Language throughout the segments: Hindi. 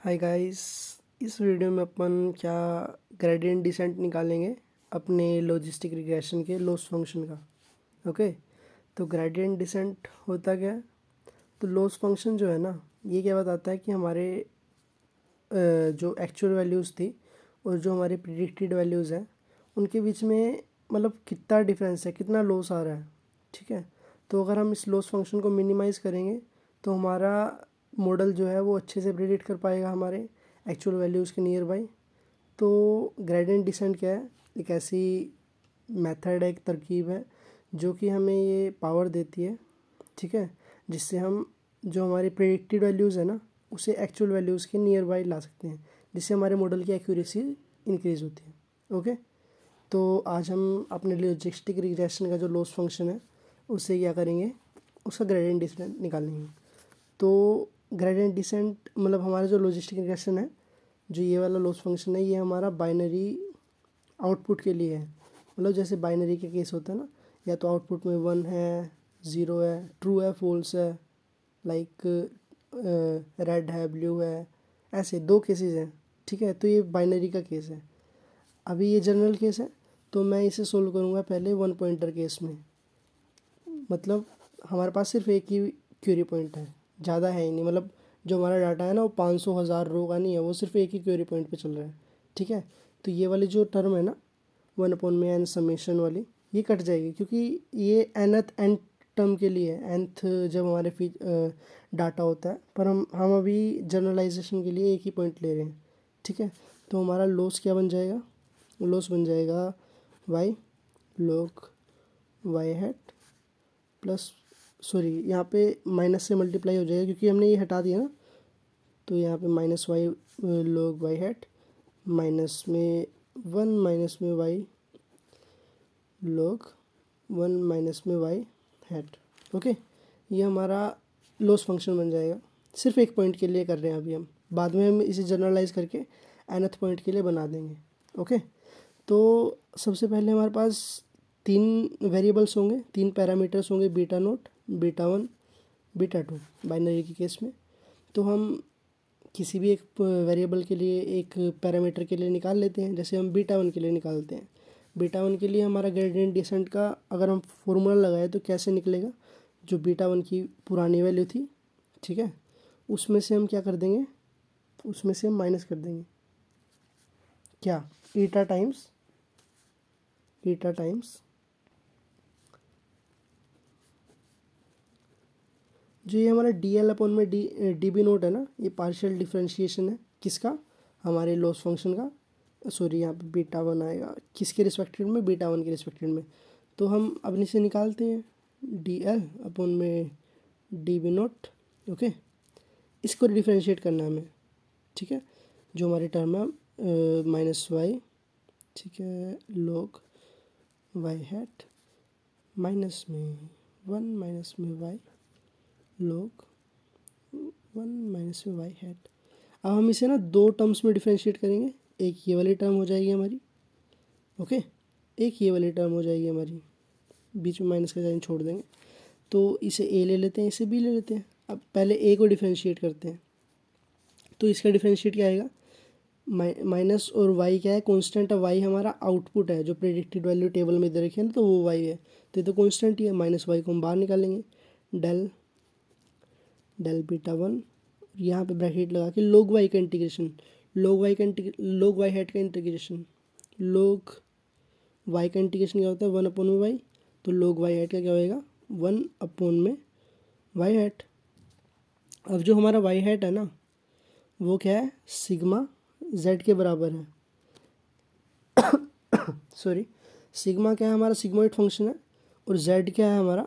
Hi guys. इस वीडियो में अपन क्या ग्रेडियंट डिसेंट निकालेंगे अपने लॉजिस्टिक रिग्रेशन के लॉस फंक्शन का। ओके, तो ग्रेडियंट डिसेंट होता क्या है? तो लॉस फंक्शन जो है ना, ये क्या बताता है कि हमारे जो एक्चुअल वैल्यूज़ थी और जो हमारे प्रिडिक्टेड वैल्यूज़ हैं उनके बीच में मतलब कितना डिफरेंस है, कितना लॉस आ रहा है। ठीक है, तो अगर हम इस लॉस फंक्शन को मिनिमाइज़ करेंगे तो हमारा मॉडल जो है वो अच्छे से प्रिडिक्ट कर पाएगा हमारे एक्चुअल वैल्यूज़ के नियर बाई। तो ग्रेडियंट डिसेंट क्या है? एक ऐसी मेथड है, एक तरकीब है जो कि हमें ये पावर देती है, ठीक है, जिससे हम जो हमारी प्रेडिक्टेड वैल्यूज़ है ना उसे एक्चुअल वैल्यूज़ के नियर बाई ला सकते हैं, जिससे हमारे मॉडल की एक्यूरेसी इंक्रीज़ होती है। ओके, तो आज हम अपने लॉजिस्टिक रिग्रेशन का जो लॉस फंक्शन है उससे क्या करेंगे, उसका ग्रेडियंट डिसेंट निकालेंगे। तो ग्रेडियंट डिसेंट मतलब हमारा जो लॉजिस्टिक रिग्रेशन है, जो ये वाला लॉस फंक्शन है, ये हमारा बाइनरी आउटपुट के लिए है। मतलब जैसे बाइनरी के केस होता है ना, या तो आउटपुट में 1 है, 0 है, ट्रू है, फॉल्स है, लाइक रेड है, ब्लू है, ऐसे दो केसेस हैं। ठीक है, तो ये बाइनरी का केस है। अभी ये जनरल केस है, तो मैं इसे सोल्व करूँगा पहले वन पॉइंटर केस में। मतलब हमारे पास सिर्फ एक ही क्वेरी पॉइंट है, ज़्यादा है ही नहीं। मतलब जो हमारा डाटा है ना वो 500 हज़ार रो का नहीं है, वो सिर्फ एक ही क्वेरी पॉइंट पे चल रहा है। ठीक है, तो ये वाली जो टर्म है ना, 1/n समेशन वाली, ये कट जाएगी, क्योंकि ये nth एन टर्म के लिए है। nth जब हमारे डाटा होता है, पर हम अभी जनरलाइजेशन के लिए एक ही पॉइंट ले रहे हैं। ठीक है, तो हमारा लॉस क्या बन जाएगा? लॉस बन जाएगा y log y hat plus, sorry यहाँ पे माइनस से मल्टीप्लाई हो जाएगा क्योंकि हमने ये हटा दिया ना, तो यहाँ पे minus y log y hat minus में 1 माइनस में y log 1 माइनस में y हैट। ओके, ये हमारा लॉस फंक्शन बन जाएगा। सिर्फ एक पॉइंट के लिए कर रहे हैं अभी हम, बाद में हम इसे जनरलाइज करके nth पॉइंट के लिए बना देंगे। ओके, तो सबसे पहले हमारे पास 3 वेरिएबल्स होंगे, 3 पैरामीटर्स होंगे, beta note, beta 1, beta 2 binary के केस में। तो हम किसी भी एक वेरिएबल के लिए, एक पैरामीटर के लिए निकाल लेते हैं। जैसे हम बीटा 1 के लिए निकालते हैं। बीटा 1 के लिए हमारा ग्रेडियंट डिसेंट का अगर हम फॉर्मूला लगाए तो कैसे निकलेगा? जो बीटा 1 की पुरानी वैल्यू थी, ठीक है, उसमें से हम क्या कर देंगे, उसमें से हम माइनस कर देंगे क्या, ईटा टाइम्स जो ये हमारा डी एल अपॉन में डी बी नोट है ना, ये पार्शियल डिफरेंशिएशन है किसका? हमारे लॉस फंक्शन का। सॉरी, यहाँ पे बीटा 1 आएगा किसके रिस्पेक्टेड में? बीटा 1 के रिस्पेक्टेड में। तो हम अपने से निकालते हैं डी एल अपॉन में डी बी नोट। ओके, इसको डिफ्रेंशिएट करना है हमें। ठीक है, जो हमारी टर्म है माइनस वाई, ठीक है, log y हैट माइनस में 1 माइनस में y log 1 माइनस में y हैट। अब हम इसे ना दो टर्म्स में डिफ्रेंशिएट करेंगे। एक ये वाली टर्म हो जाएगी हमारी, ओके, एक ये वाली टर्म हो जाएगी हमारी, बीच में माइनस का साइन छोड़ देंगे। तो इसे a ले लेते हैं, इसे b ले लेते हैं। अब पहले a को डिफ्रेंशिएट करते हैं, तो इसका डिफ्रेंशिएट क्या आएगा? माइनस और y क्या है? कांस्टेंट है। y हमारा आउटपुट है, जो प्रेडिक्टेड वैल्यू टेबल में इधर रखी है ना, तो वो y है, तो ये तो कांस्टेंट ही है। माइनस y को हम बाहर निकालेंगे, डेल डेल बीटा 1, यहाँ पे ब्रैकेट लगा के log y का इंटीग्रेशन, log y हैट का इंटीग्रेशन, log y का इंटीग्रेशन क्या होता है? 1/में y, तो log y हैट का क्या होएगा? 1/में y हैट। अब जो हमारा y हैट है ना, वो क्या है? सिग्मा z के बराबर है। सॉरी, सिग्मा क्या है? हमारा सिग्मोइड फंक्शन है। और z क्या है हमारा?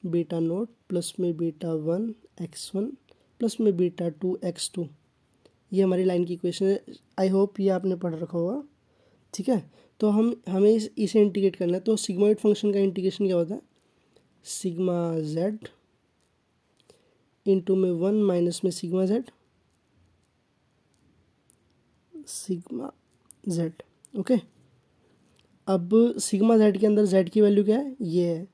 बीटा नोट प्लस में बीटा 1 x1 प्लस में बीटा 2 x2। ये हमारी लाइन की इक्वेशन है। आई होप ये आपने पढ़ रखा होगा। ठीक है, तो हमें इसे इंटीग्रेट करना है। तो सिग्मोइड फंक्शन का इंटीग्रेशन क्या होता है? सिग्मा z इंटू में 1 माइनस में सिग्मा z। ओके, अब सिग्मा z के अंदर z की वैल्यू क्या है? ये है।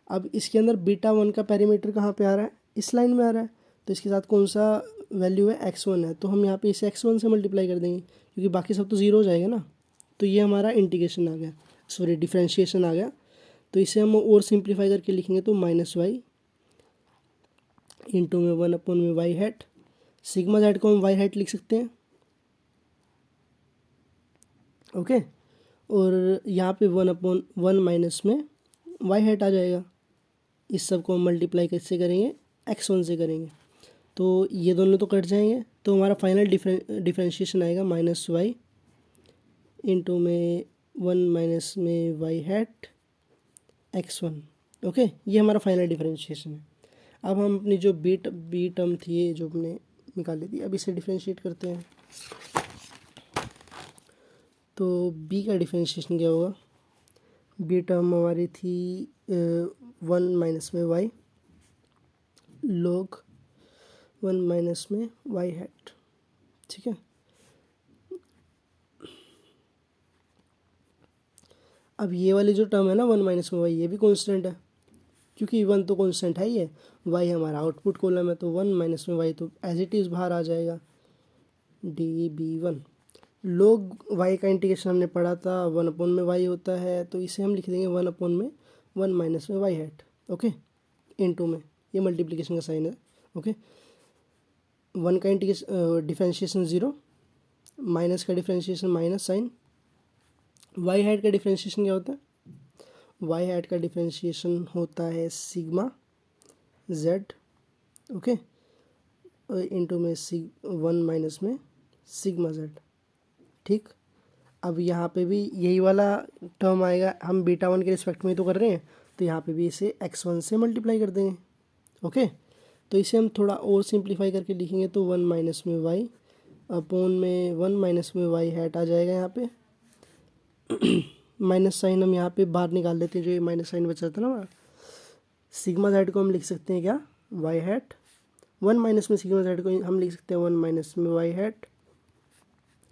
अब इसके अंदर बीटा 1 का पैरामीटर कहाँ पे आ रहा है? इस लाइन में आ रहा है, तो इसके साथ कौन सा वैल्यू है x1 है, तो हम यहाँ पे इसे x1 से मल्टीप्लाई कर देंगे क्योंकि बाकी सब तो ज़ीरो हो जाएगा ना। तो ये हमारा इंटीग्रेशन आ गया, सॉरी डिफ्रेंशिएशन आ गया। तो इसे हम और सिंप्लीफाई करके लिखेंगे तो -y इंटू में 1/y हैट, सिग्मा जेड को हम y हैट लिख सकते हैं, ओके। और यहाँ पे 1/1 माइनस में y हैट आ जाएगा। इस सब को हम मल्टीप्लाई कैसे करेंगे, x1 से करेंगे, तो ये दोनों तो कट जाएंगे। तो हमारा फाइनल डिफ्रेंशिएशन आएगा -y इंटू में 1 माइनस में y हैट x1, ओके। ये हमारा फाइनल डिफरेंशिएशन है। अब हम अपनी जो बी टर्म थी ये जो हमने निकाली थी, अब इसे डिफरेंशिएट करते हैं। तो बी का डिफरेंशिएशन क्या होगा, बी टर्म हमारी थी 1 माइनस में y log 1 माइनस में y हैट, ठीक है। अब ये वाली जो टर्म है ना 1 माइनस में y, ये भी कांस्टेंट है क्योंकि 1 तो कांस्टेंट है ही है, y हमारा आउटपुट कॉलम है, तो 1 माइनस में y तो एज इट इज़ बाहर आ जाएगा db1। log y का इंटीग्रेशन हमने पढ़ा था 1 में y होता है, तो इसे हम लिख देंगे 1 में 1 माइनस में y हैट, ओके, इनटू में ये मल्टीप्लिकेशन का साइन है, ओके। 1 का डिफरेंशिएशन 0, माइनस का differentiation minus sine, y hat का डिफरेंशिएशन क्या होता है, y हैट का डिफरेंशिएशन होता है सिग्मा z, ओके, इनटू में 1 माइनस में सिग्मा z, ठीक। अब यहाँ पे भी यही वाला टर्म आएगा, हम β1 के रिस्पेक्ट में ही तो कर रहे हैं, तो यहाँ पे भी इसे x1 से मल्टीप्लाई कर देंगे, ओके। तो इसे हम थोड़ा और सिंप्लीफाई करके लिखेंगे तो 1 माइनस में y अपॉन में 1 माइनस में y हैट आ जाएगा। यहाँ पे माइनस साइन हम यहाँ पे बाहर निकाल देते हैं, जो ये माइनस साइन बचा था ना हमारा, सिग्मा जेड को हम लिख सकते हैं क्या, y हैट, 1 माइनस में सिग्मा जेड को हम लिख सकते हैं 1 माइनस में y हैट।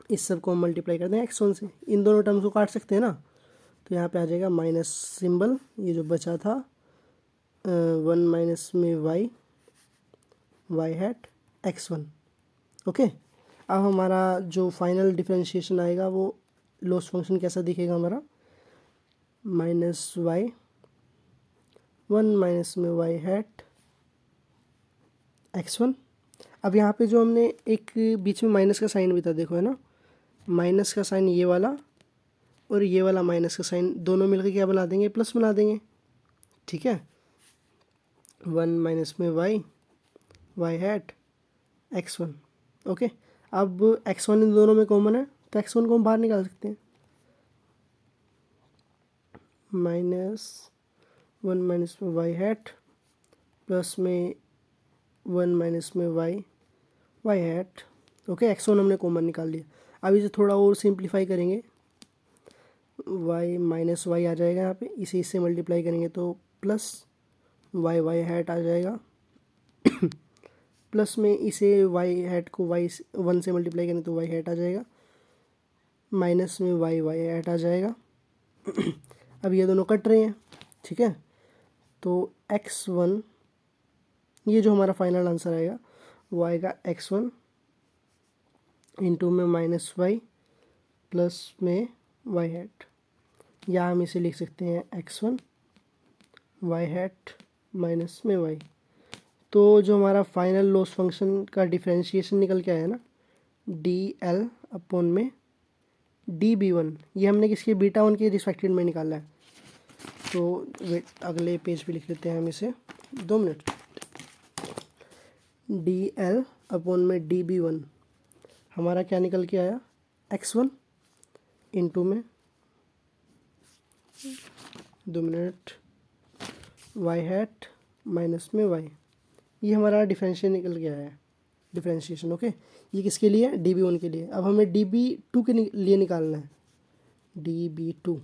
इस सब को हम मल्टीप्लाई कर दें x1 से, इन दोनों टर्म्स को काट सकते हैं ना, तो यहाँ पे आ जाएगा माइनस सिंबल, ये जो बचा था 1 माइनस में y हैट x1, ओके। अब हमारा जो फाइनल डिफरेंशिएशन आएगा वो लॉस फंक्शन कैसा दिखेगा हमारा, -y 1 माइनस में y हैट x1। अब यहाँ पे जो हमने एक बीच में माइनस का साइन भी था, देखो है ना, माइनस का साइन ये वाला और ये वाला माइनस का साइन दोनों मिलकर क्या बना देंगे, प्लस बना देंगे, ठीक है। 1 माइनस में y हैट x1, ओके। अब x1 इन दोनों में कॉमन है, तो x1 को हम बाहर निकाल सकते हैं, -1 माइनस में y हैट प्लस में 1 माइनस में y हैट, ओके। x1 हमने कॉमन निकाल लिया। अब इसे थोड़ा और सिंप्लीफाई करेंगे, y माइनस y आ जाएगा यहाँ पे, इसे इससे मल्टीप्लाई करेंगे तो प्लस y हैट आ जाएगा प्लस में इसे y हैट को y1 से मल्टीप्लाई करें तो y हैट आ जाएगा, माइनस में y हैट आ जाएगा अब ये दोनों कट रहे हैं, ठीक है। तो x1, ये जो हमारा फाइनल आंसर आएगा वो आएगा x1 इंटू में -y प्लस में y हैट, या हम इसे लिख सकते हैं x1 y हैट माइनस में y। तो जो हमारा फाइनल लॉस फंक्शन का डिफरेंशिएशन निकल के आया ना, dl अपॉन में db1, ये हमने किसके β1 के रिस्पेक्टेड में निकाला है। तो वेट, अगले पेज पे लिख लेते हैं हम इसे, 2 मिनट। dl अपॉन में db1 हमारा क्या निकल के आया, x1 इंटू में 2 मिनट y हैट माइनस में y, ये हमारा डिफरेंशिएशन निकल के आया है, डिफरेंशिएशन, ओके। ये किसके लिए है, db1 के लिए। अब हमें db2 के लिए निकालना है, db2।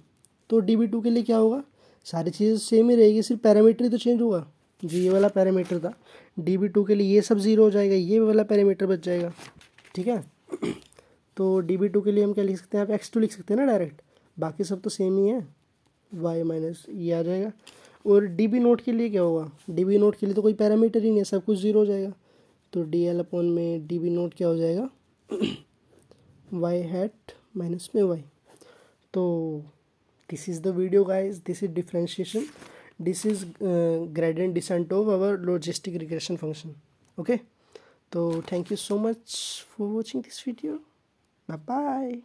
तो db2 के लिए क्या होगा, सारी चीज़ें सेम ही रहेगी, सिर्फ पैरामीटर ही तो चेंज होगा। जो ये वाला पैरामीटर था db2 के लिए, ये सब ज़ीरो हो जाएगा, ये वाला पैरामीटर बच जाएगा, ठीक है। तो db2 के लिए हम क्या लिख सकते हैं, आप x2 लिख सकते हैं ना डायरेक्ट, बाकी सब तो सेम ही है, y माइनस ये आ जाएगा। और db0 के लिए क्या होगा, db0 के लिए तो कोई पैरामीटर ही नहीं है, सब कुछ ज़ीरो हो जाएगा, तो डी एल अपॉन में डी बी नोट क्या हो जाएगा वाई हैट माइनस में वाई। तो this is the video guys, this is differentiation, this is gradient descent of our logistic regression function. Okay, तो thank you so much for watching this video, bye bye.